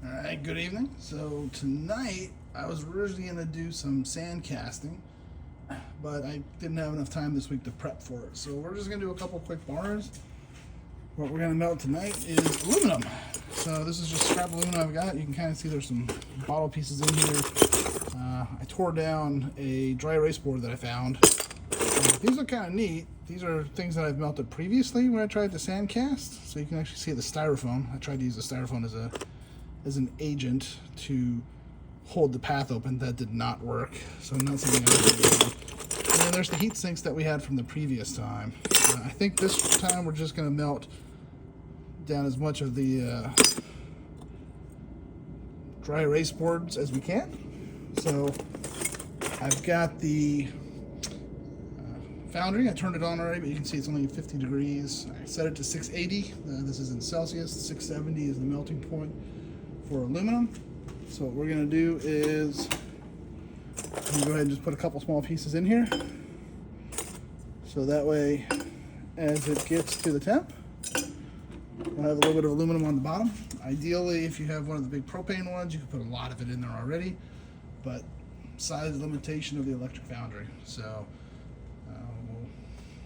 Alright, good evening. So tonight I was originally going to do some sand casting, but I didn't have enough time this week to prep for it. So we're just going to do a couple quick bars. What we're going to melt tonight is aluminum. So this is just scrap aluminum I've got. You can kind of see there's some bottle pieces in here. I tore down a dry erase board that I found. These are kind of neat. These are things that I've melted previously when I tried to sand cast. So you can actually see the styrofoam. I tried to use the styrofoam as an agent to hold the path open. That did not work, so not something I would do. And then there's the heat sinks that we had from the previous time. I think this time we're just going to melt down as much of the dry erase boards as we can. So I've got the foundry. I turned it on already, but you can see it's only 50 degrees. I set it to 680. This is in Celsius. 670 is the melting point for aluminum. So what we're going to do is go ahead and just put a couple small pieces in here. So that way, as it gets to the temp, we'll have a little bit of aluminum on the bottom. Ideally, if you have one of the big propane ones, you can put a lot of it in there already, but size limitation of the electric foundry. So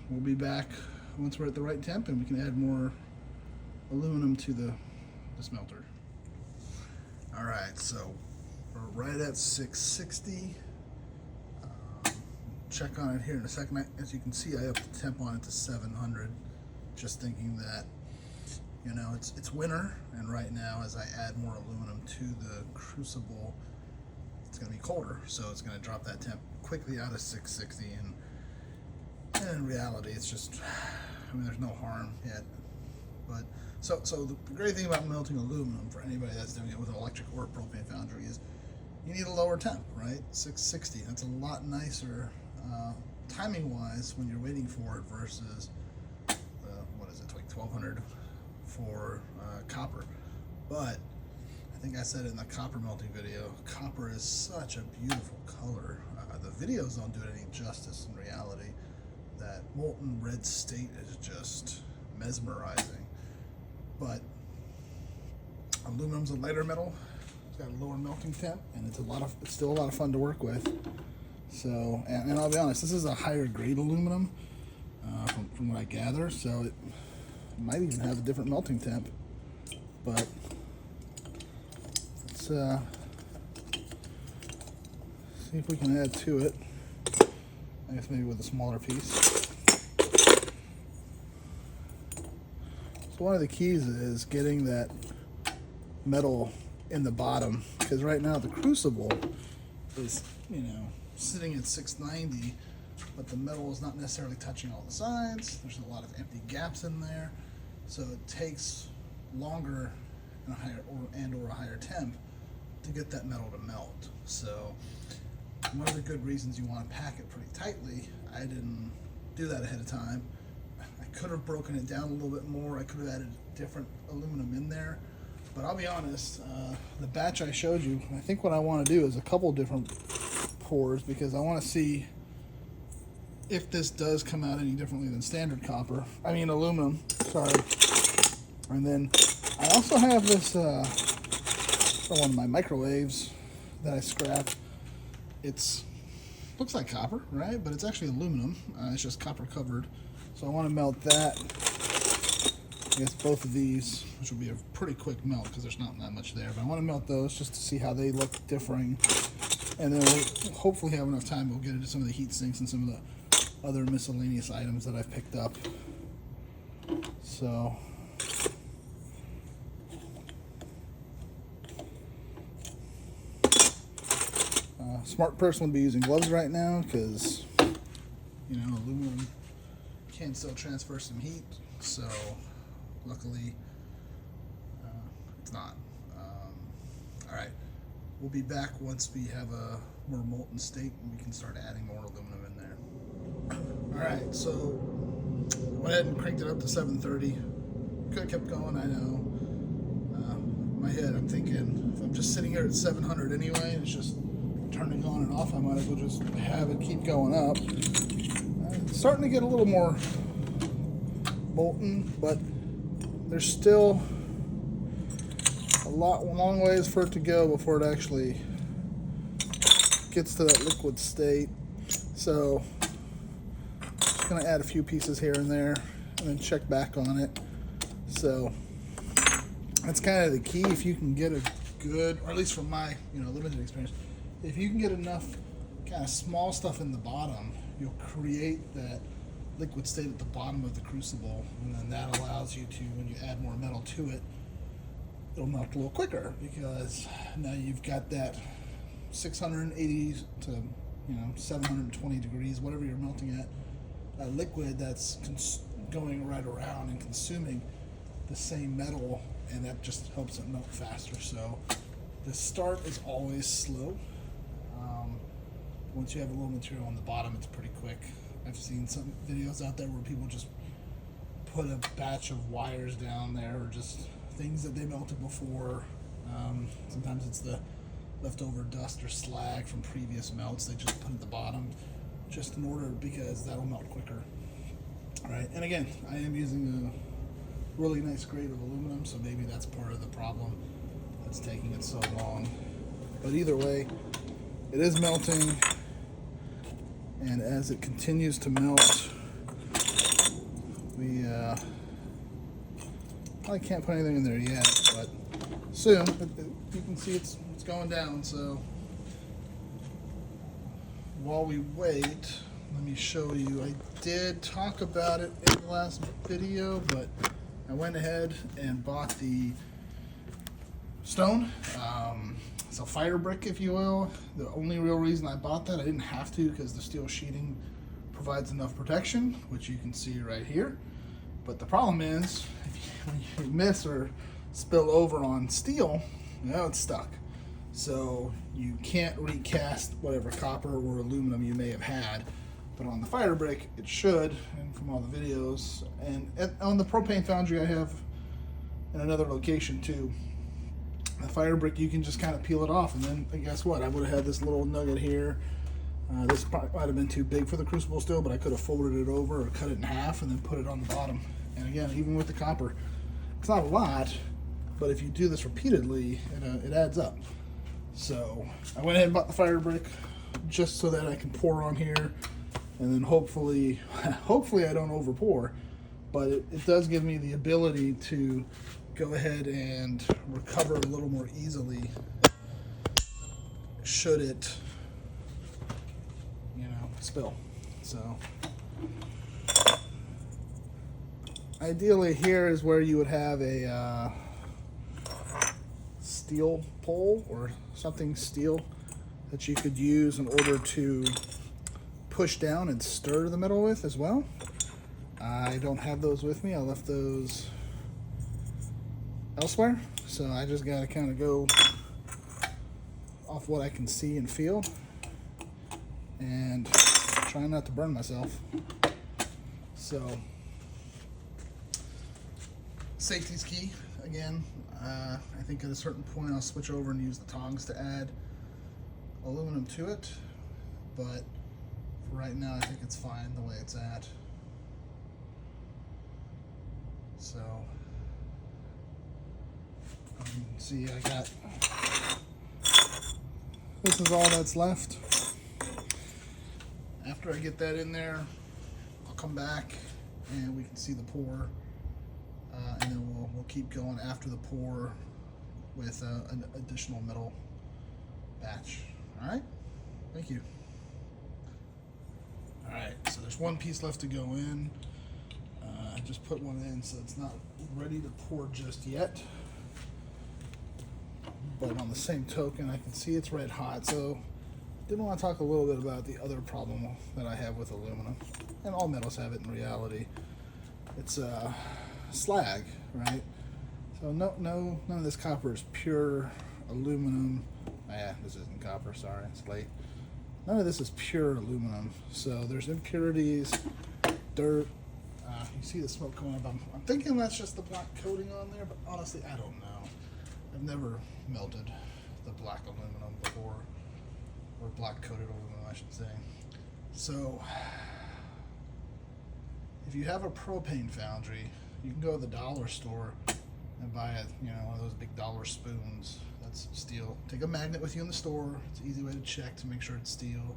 we'll be back once we're at the right temp and we can add more aluminum to the smelter. All right, so we're right at 660. Check on it here in a second. As you can see, I upped the temp on it to 700, just thinking that, you know, it's winter, and right now as I add more aluminum to the crucible, it's going to be colder, so it's going to drop that temp quickly out of 660. And in reality, it's just, I mean, there's no harm yet. But so the great thing about melting aluminum for anybody that's doing it with an electric or propane foundry is you need a lower temp, right? 660. That's a lot nicer timing wise when you're waiting for it versus what is it, like 1200 for copper. But I think I said in the copper melting video, copper is such a beautiful color. The videos don't do it any justice in reality. That molten red state is just mesmerizing. But aluminum's a lighter metal. It's got a lower melting temp, and it's still a lot of fun to work with. So, and I'll be honest, this is a higher grade aluminum from what I gather. So it might even have a different melting temp. But let's see if we can add to it. I guess maybe with a smaller piece. So one of the keys is getting that metal in the bottom, because right now the crucible is, you know, sitting at 690, but the metal is not necessarily touching all the sides. There's a lot of empty gaps in there, so it takes longer and a higher temp to get that metal to melt. So one of the good reasons you want to pack it pretty tightly, I didn't do that ahead of time. I could have broken it down a little bit more. I could have added different aluminum in there. But I'll be honest, the batch I showed you, I think what I want to do is a couple different pours, because I want to see if this does come out any differently than standard aluminum, sorry. And then I also have this, one of my microwaves that I scrapped. It's looks like copper, right? But it's actually aluminum. It's just copper covered. So I want to melt that. I guess both of these, which will be a pretty quick melt because there's not that much there. But I want to melt those just to see how they look differing. And then we'll hopefully have enough time. We'll get into some of the heat sinks and some of the other miscellaneous items that I've picked up. So smart person would be using gloves right now because, you know, aluminum can still transfer some heat. So luckily it's not. All right, we'll be back once we have a more molten state and we can start adding more aluminum in there. All right, so went ahead and cranked it up to 730. Could have kept going, I know. In my head, I'm thinking if I'm just sitting here at 700 anyway, it's just turning on and off, I might as well just have it keep going up. It's starting to get a little more molten, but there's still a long ways for it to go before it actually gets to that liquid state. So just gonna add a few pieces here and there and then check back on it. So that's kind of the key. If you can get a good, or at least from my limited experience, if you can get enough kind of small stuff in the bottom, you'll create that liquid state at the bottom of the crucible, and then that allows you to, when you add more metal to it, it'll melt a little quicker, because now you've got that 680 to 720 degrees, whatever you're melting at, liquid that's going right around and consuming the same metal, and that just helps it melt faster. So the start is always slow. Once you have a little material on the bottom, it's pretty quick. I've seen some videos out there where people just put a batch of wires down there, or just things that they melted before. Sometimes it's the leftover dust or slag from previous melts they just put at the bottom, just in order, because that'll melt quicker. All right, and again, I am using a really nice grade of aluminum, so maybe that's part of the problem that's taking it so long. But either way, it is melting, and as it continues to melt, I can't put anything in there yet, but soon you can see it's going down. So while we wait, let me show you. I did talk about it in the last video, but I went ahead and bought the stone. It's a fire brick, if you will. The only real reason I bought that, I didn't have to, because the steel sheeting provides enough protection, which you can see right here. But the problem is, when you miss or spill over on steel, it's stuck. So you can't recast whatever copper or aluminum you may have had. But on the fire brick, it should, and from all the videos, and on the propane foundry I have in another location too, the fire brick, you can just kind of peel it off, and then guess what? I would have had this little nugget here. This probably might have been too big for the crucible still, but I could have folded it over or cut it in half and then put it on the bottom. And again, even with the copper, it's not a lot, but if you do this repeatedly, it adds up. So I went ahead and bought the fire brick just so that I can pour on here, and then hopefully I don't over pour, but it does give me the ability to go ahead and recover a little more easily should it spill. So ideally here is where you would have a steel pole or something steel that you could use in order to push down and stir the metal with as well. I don't have those with me. I left those elsewhere, so I just gotta kind of go off what I can see and feel, and try not to burn myself. So safety's key. Again, I think at a certain point I'll switch over and use the tongs to add aluminum to it, but for right now I think it's fine the way it's at. So you can see I got, this is all that's left. After I get that in there, I'll come back and we can see the pour, and then we'll keep going after the pour with an additional metal batch. All right, thank you. All right, so there's one piece left to go in. I just put one in, so it's not ready to pour just yet. But on the same token, I can see it's red hot, so didn't want to talk a little bit about the other problem that I have with aluminum, and all metals have it in reality. It's slag, right? So none of this copper is pure aluminum. This isn't copper, sorry, it's late. None of this is pure aluminum, so there's impurities, dirt. You see the smoke coming up. I'm thinking that's just the black coating on there, but honestly, I don't know. I've never melted the black aluminum before, or black coated aluminum, I should say. So if you have a propane foundry, you can go to the dollar store and buy one of those big dollar spoons. That's steel. Take a magnet with you in the store. It's an easy way to check to make sure it's steel.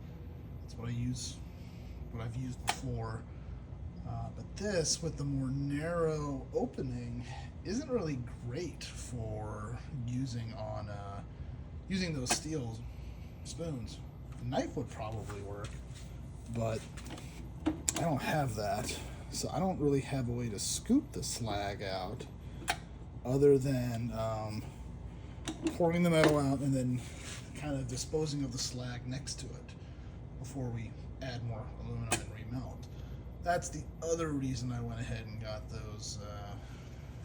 That's what I use, what I've used before. But this, with the more narrow opening, isn't really great for using on using those steel spoons. A knife would probably work, but I don't have that, so I don't really have a way to scoop the slag out other than pouring the metal out and then kind of disposing of the slag next to it before we add more aluminum and remelt. That's the other reason I went ahead and got those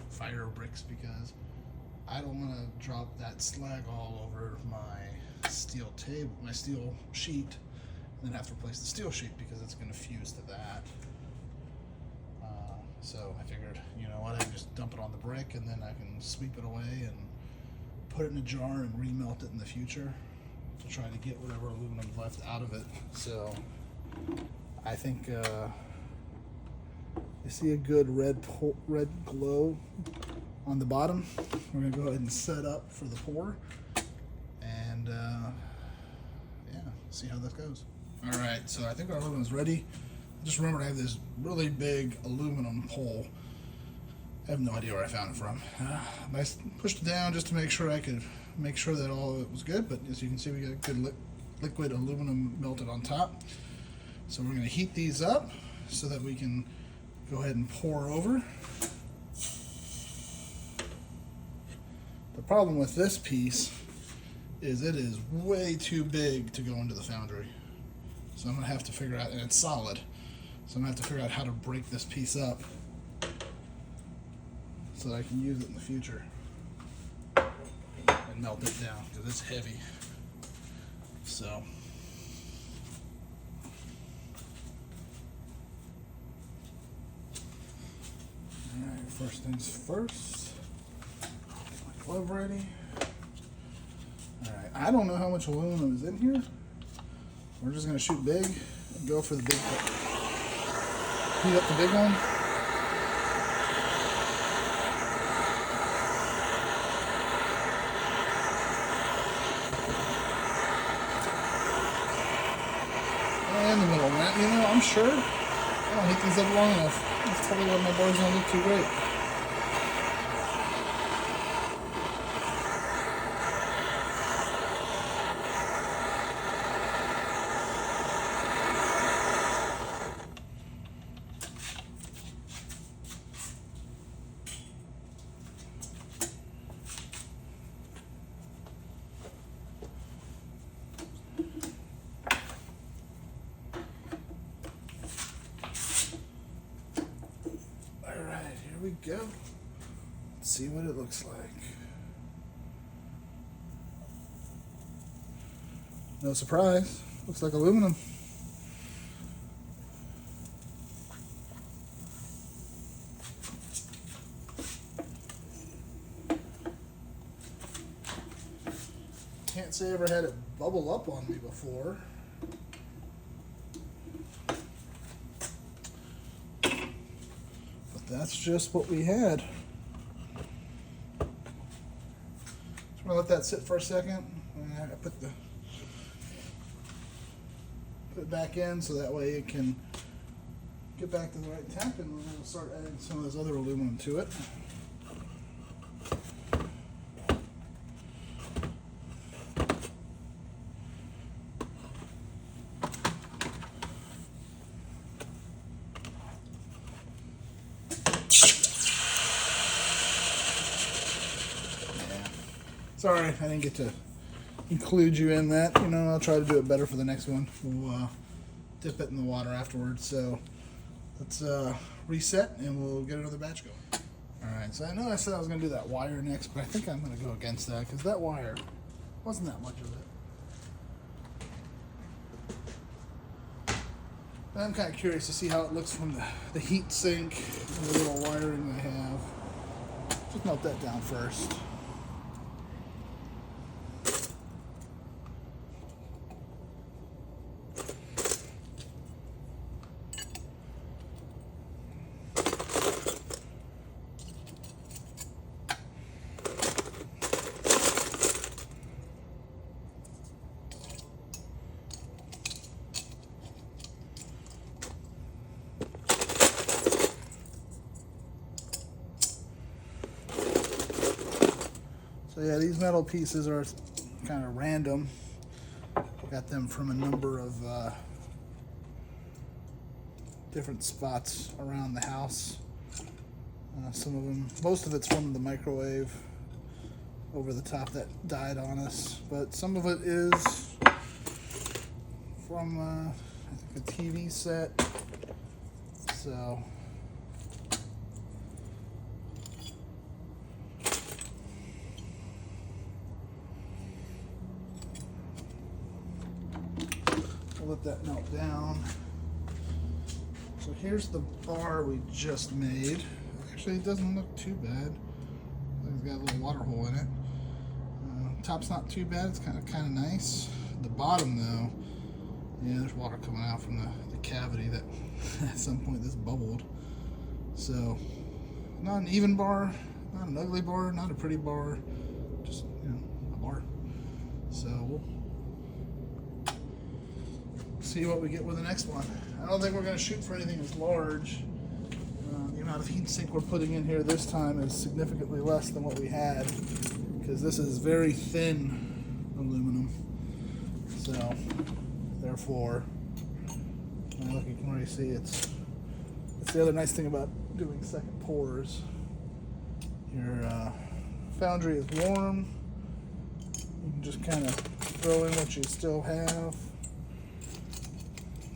fire bricks, because I don't want to drop that slag all over my steel table, my steel sheet, and then have to replace the steel sheet because it's going to fuse to that. So I figured, you know what, I can just dump it on the brick and then I can sweep it away and put it in a jar and remelt it in the future to try to get whatever aluminum's left out of it. So I think you see a good red glow on the bottom. We're gonna go ahead and set up for the pour and yeah, see how that goes. All right, so I think our aluminum's ready. Just remember, I have this really big aluminum pole. I have no idea where I found it from. I pushed it down just to make sure I could make sure that all of it was good, but as you can see, we got good liquid aluminum melted on top. So we're going to heat these up so that we can go ahead and pour over. The problem with this piece is it is way too big to go into the foundry. So I'm going to have to figure out, and it's solid, so I'm going to have to figure out how to break this piece up so that I can use it in the future and melt it down, because it's heavy. So alright, first things first, get my glove ready. Alright, I don't know how much aluminum is in here. We're just going to shoot big and go for the big one. Heat up the big one. And the middle one. You know, I'm sure I don't heat these up long enough. That's probably why my bars don't look too great. Here we go. Let's see what it looks like. No surprise. Looks like aluminum. Can't say I ever had it bubble up on me before. That's just what we had. Just want to let that sit for a second. I put it back in so that way it can get back to the right temp, and we'll start adding some of this other aluminum to it. Sorry, I didn't get to include you in that. You know, I'll try to do it better for the next one. We'll dip it in the water afterwards. So let's reset and we'll get another batch going. All right, so I know I said I was going to do that wire next, but I think I'm going to go against that because that wire wasn't that much of it. But I'm kind of curious to see how it looks from the heat sink and the little wiring I have. Just melt that down first. So yeah, these metal pieces are kind of random. Got them from a number of different spots around the house. Some of them, most of it's from the microwave over the top that died on us, but some of it is from I think a TV set. So we'll let that melt down. So here's the bar we just made. Actually, it doesn't look too bad. It's got a little water hole in it. Top's not too bad. It's kind of nice. The bottom, though, yeah, there's water coming out from the cavity that at some point this bubbled. So, not an even bar, not an ugly bar, not a pretty bar, just, you know, a bar. So we'll see what we get with the next one. I don't think we're going to shoot for anything as large. The amount of heat sink we're putting in here this time is significantly less than what we had, because this is very thin aluminum. So, therefore, look, you can already see it's the other nice thing about doing second pours. Your foundry is warm. You can just kind of throw in what you still have.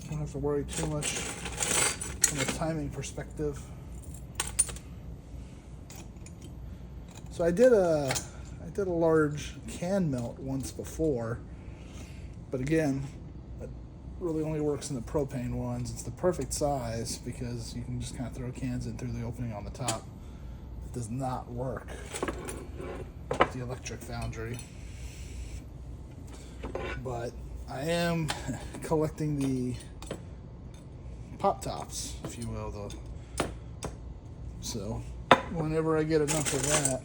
Don't have to worry too much from a timing perspective. So I did a large can melt once before, but again, it really only works in the propane ones. It's the perfect size because you can just kind of throw cans in through the opening on the top. It does not work with the electric foundry. But I am collecting the pop tops, if you will, so whenever I get enough of that,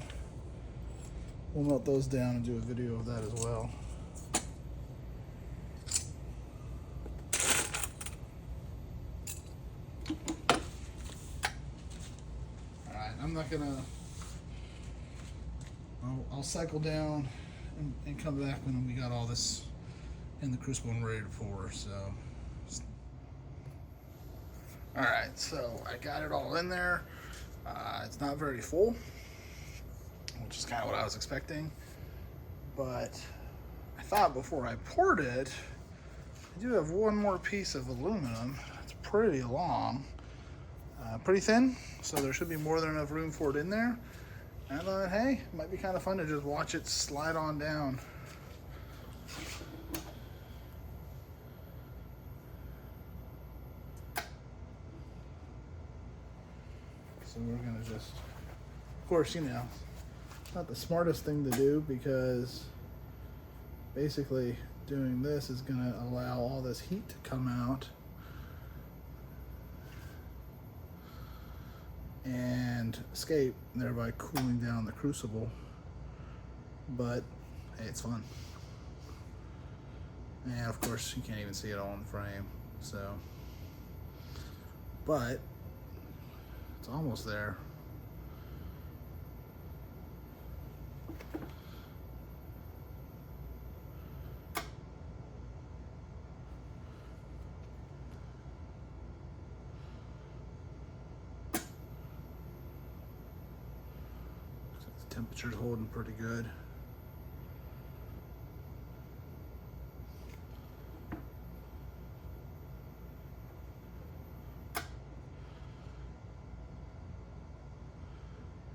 we'll melt those down and do a video of that as well. Alright, I'm not gonna, I'll cycle down and come back when we got all this in the crucible and ready to pour. So alright, so I got it all in there. It's not very full, which is kind of what I was expecting, but I thought before I poured it, I do have one more piece of aluminum. It's pretty long, pretty thin, so there should be more than enough room for it in there. And I thought, hey, it might be kind of fun to just watch it slide on down. So we're gonna just, of course, you know, not the smartest thing to do, because basically doing this is going to allow all this heat to come out and escape, thereby cooling down the crucible. But hey, it's fun. And of course you can't even see it all in the frame, so, but it's almost there. Temperature's holding pretty good.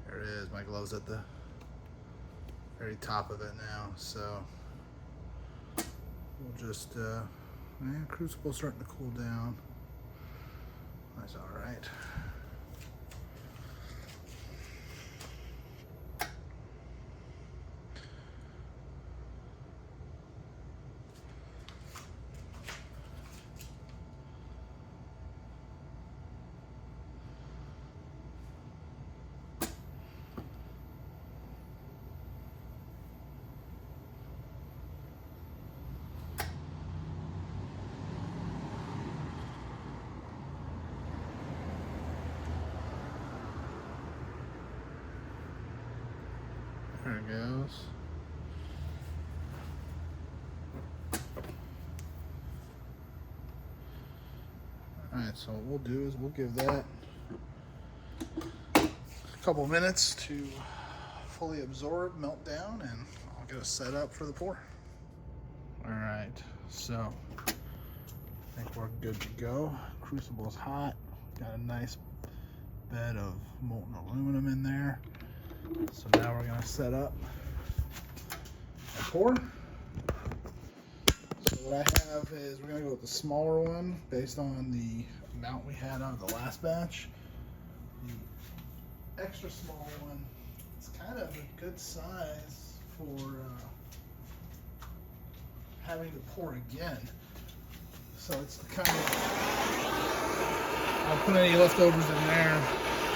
There it is. My glove's at the very top of it now, so we'll just crucible's starting to cool down. That's all right. There it goes. Alright, so what we'll do is we'll give that a couple minutes to fully absorb, melt down, and I'll get us set up for the pour. Alright, so I think we're good to go. Crucible's hot. Got a nice bed of molten aluminum in there. So now we're gonna set up and pour. So what I have is we're gonna go with the smaller one based on the amount we had out of the last batch. The extra small one is kind of a good size for having to pour again. So it's the kind of, I'll put any leftovers in there,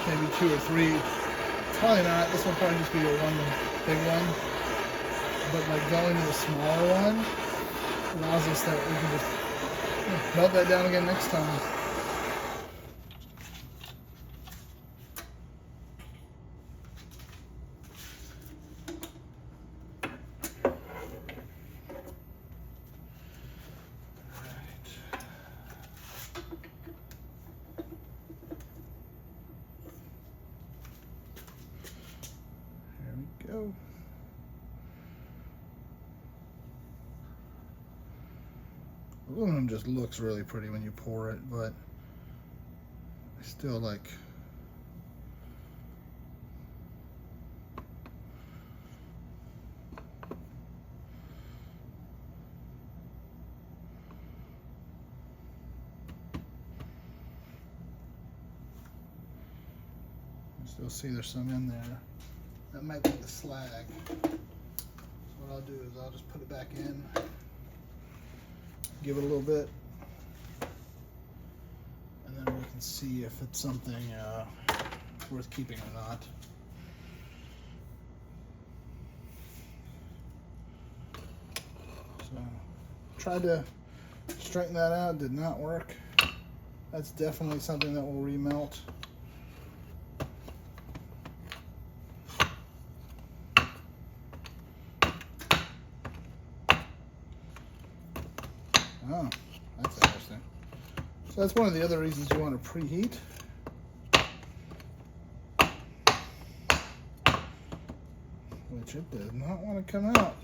maybe 2 or 3. Probably not. This will probably just be a one big one. But like going to the smaller one allows us that we can just melt that down again next time. Go. Aluminum just looks really pretty when you pour it, but I still like I still see there's some in there. That might be the slag. So what I'll do is I'll just put it back in, give it a little bit, and then we can see if it's something worth keeping or not. So tried to straighten that out, did not work. That's definitely something that will remelt. Oh, that's interesting. So that's one of the other reasons you want to preheat. Which it does not want to come out.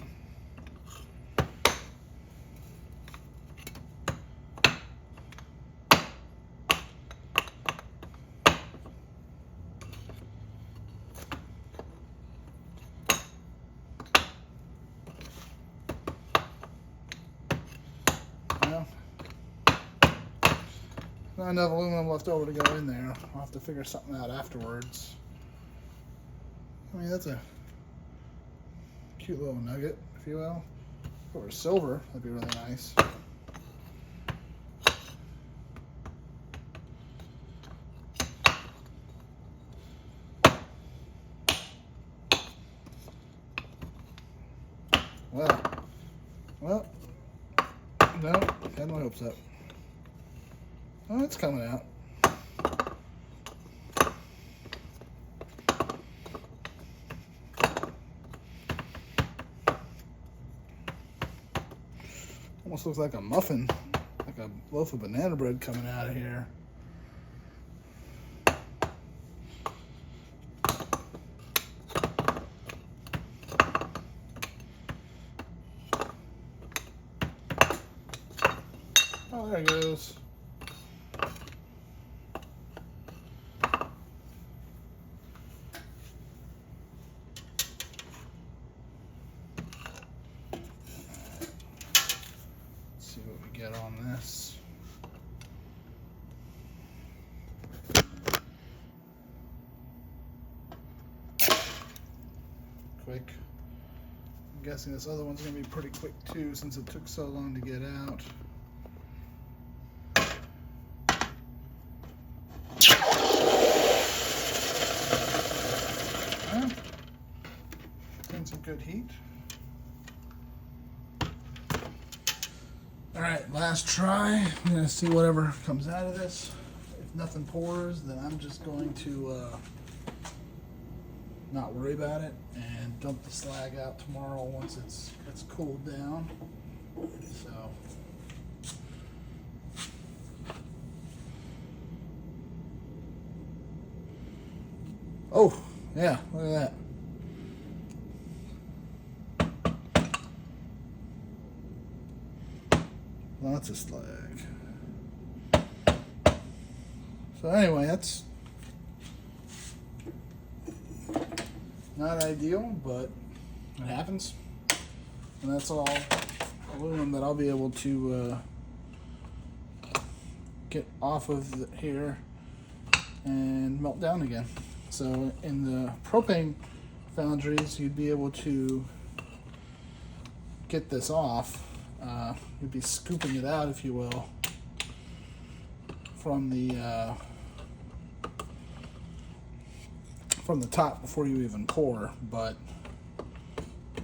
Not enough aluminum left over to go in there. I'll have to figure something out afterwards. I mean, that's a cute little nugget, if you will. If it were silver, that'd be really nice. Well, no, had my hopes up. Oh, it's coming out. Almost looks like a muffin, like a loaf of banana bread coming out of here. Oh, there it goes. See what we get on this. Quick. I'm guessing this other one's going to be pretty quick too, since it took so long to get out. Getting some good heat. Alright, last try. I'm going to see whatever comes out of this. If nothing pours, then I'm just going to not worry about it and dump the slag out tomorrow once it's cooled down. So oh yeah, look at that. Lots of slag. So anyway, that's not ideal, but it happens. And that's all aluminum that I'll be able to get off of here and melt down again. So in the propane foundries, you'd be able to get this off. You'd be scooping it out, if you will, from the top before you even pour, but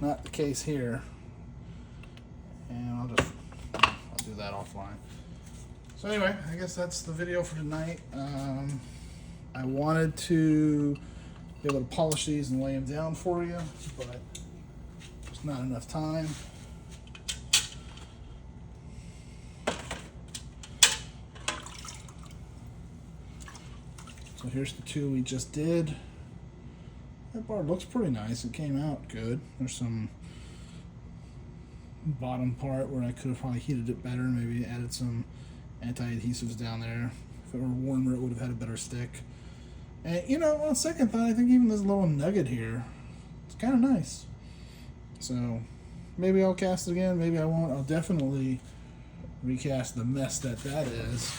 not the case here. And I'll do that offline. So anyway, I guess that's the video for tonight. I wanted to be able to polish these and lay them down for you, but there's not enough time. So here's the two we just did. That bar looks pretty nice. It came out good. There's some bottom part where I could have probably heated it better, maybe added some anti-adhesives down there. If it were warmer, it would have had a better stick. And you know, on second thought, I think even this little nugget here, it's kind of nice. So maybe I'll cast it again, maybe I won't. I'll definitely recast the mess that is,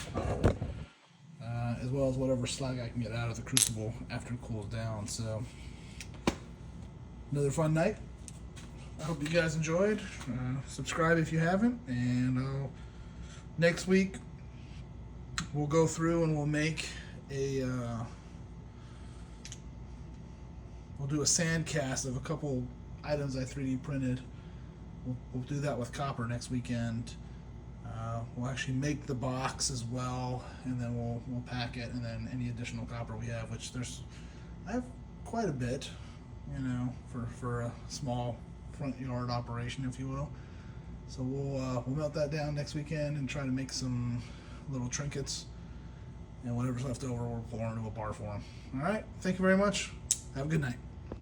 as well as whatever slag I can get out of the crucible after it cools down. So another fun night. I hope you guys enjoyed. Subscribe if you haven't, and next week we'll go through and we'll make a we'll do a sand cast of a couple items I 3D printed. We'll do that with copper next weekend. We'll actually make the box as well, and then we'll pack it, and then any additional copper we have, which I have quite a bit, you know, for a small front yard operation, if you will. So we'll melt that down next weekend and try to make some little trinkets, and whatever's left over we'll pour into a bar for them. All right, thank you very much. Have a good night.